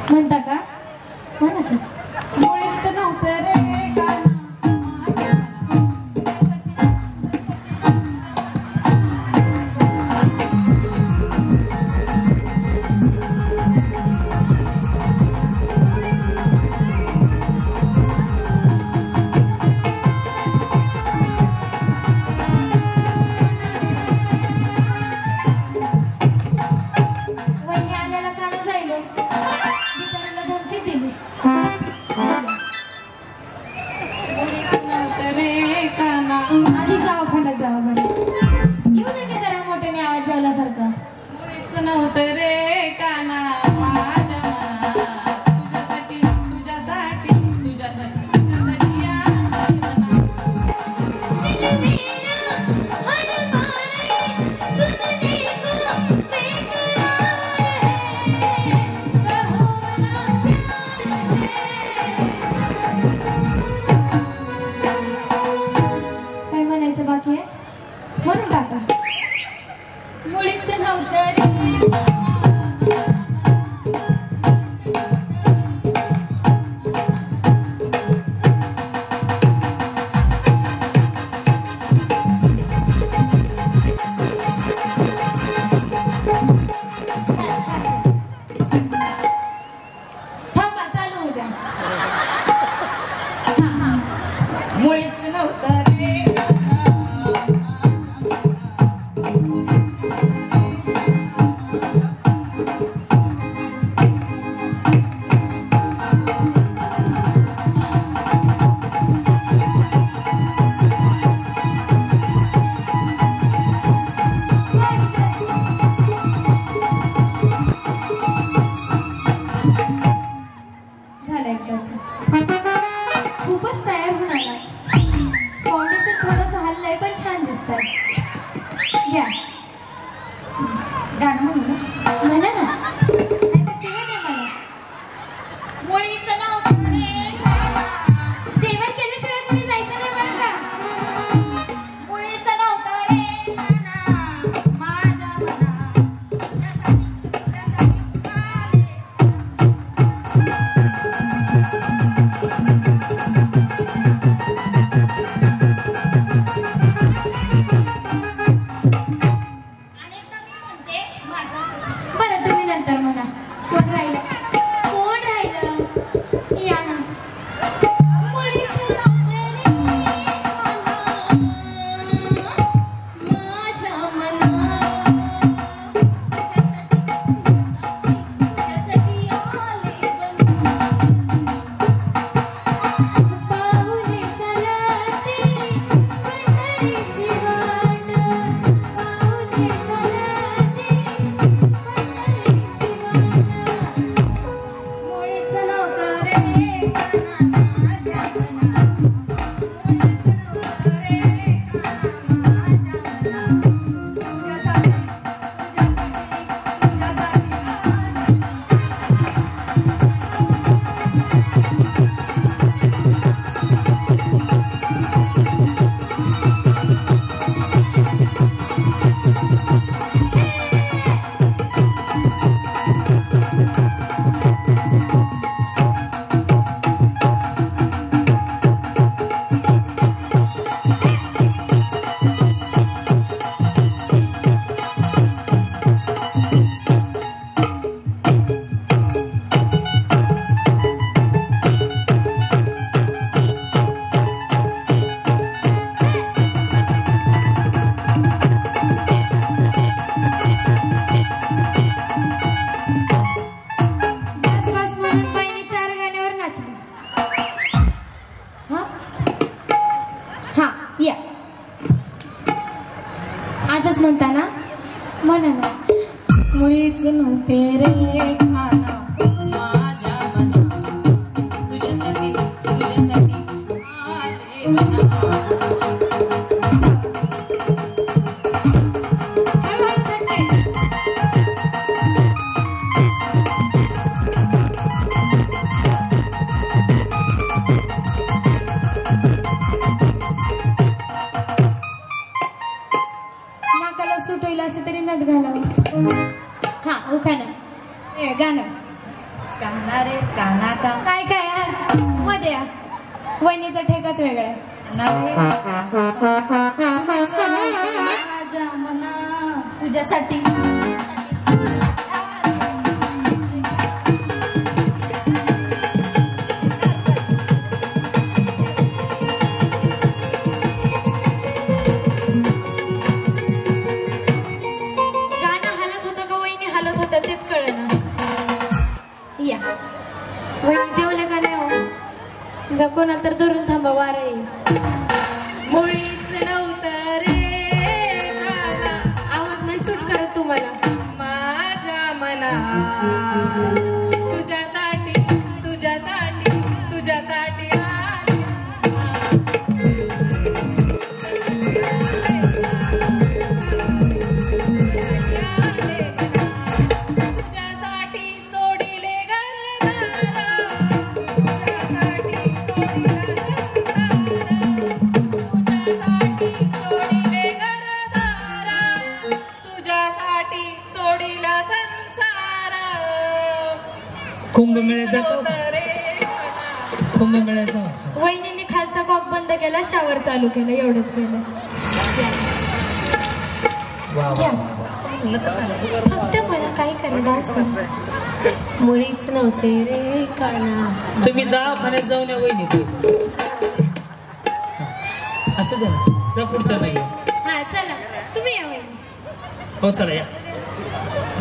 म्हणता का? म्हणा की. मुळीच नव्हतं रे काना मुळीच नव्हते रे खाना माझ्या मना तुझ्यासाठी आले मना नाकाला सूट होईल असे तरी नथ घालावं. हा उखाणा ए गाणं गाणं रे गाणा का काय काय यार मध्ये या वहिनीचा ठेकाच वेगळा आहे माझ्या मना तुझ्यासाठी जेवलं का नाही हो जर कोणाला तर धरून थांबा वार येईल मुळीच नव्हतं रे गाणं आवाज नाही सूट करत तुम्हाला माझ्या मना तुझ्यासाठी तुझ्यासाठी तुझ्यासाठी आले तुझ्यासाठी सोडिले घरदार कुंभमेळ्याचा कुंभमेळ्याचा वहिनीने खालचा कॉक बंद केला शावर चालू केलं एवढंच केलं घ्या. फक्त म्हणा काय करा डान्स करा मुळीच नव्हते रे काना तुम्ही दवाखान्यात जाऊन या वहिनी असं द्या ना जा पुढच्या नाही हा चला तुम्ही या वहिनी हो चला या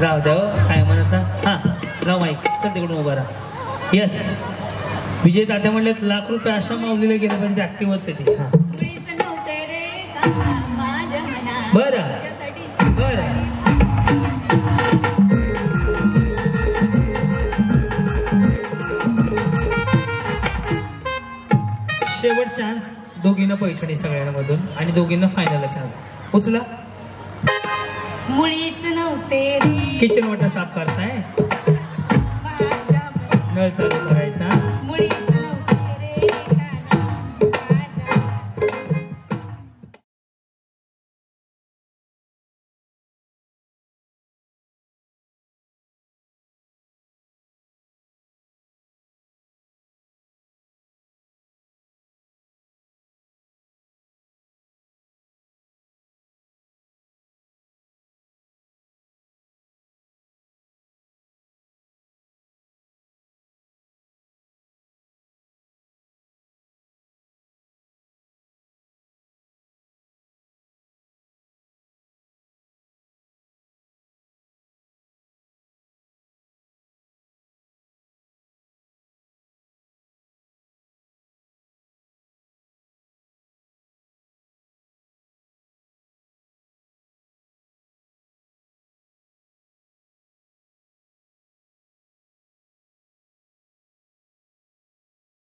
राव द्या काय म्हणता हा राव माईक चल तिकडून उभा राहा यस विजय तात्या म्हणलेत लाख रुपये अशा मावलेले गेले पाहिजे ऍक्टिव्हसाठी हा बरं बरं शेवट चान्स दोघींना पैठणी सगळ्यांमधून आणि दोघींना फायनलला चान्स उचला मुळीच नव्हते रे किचन वाटा साफ करताय नळ चालू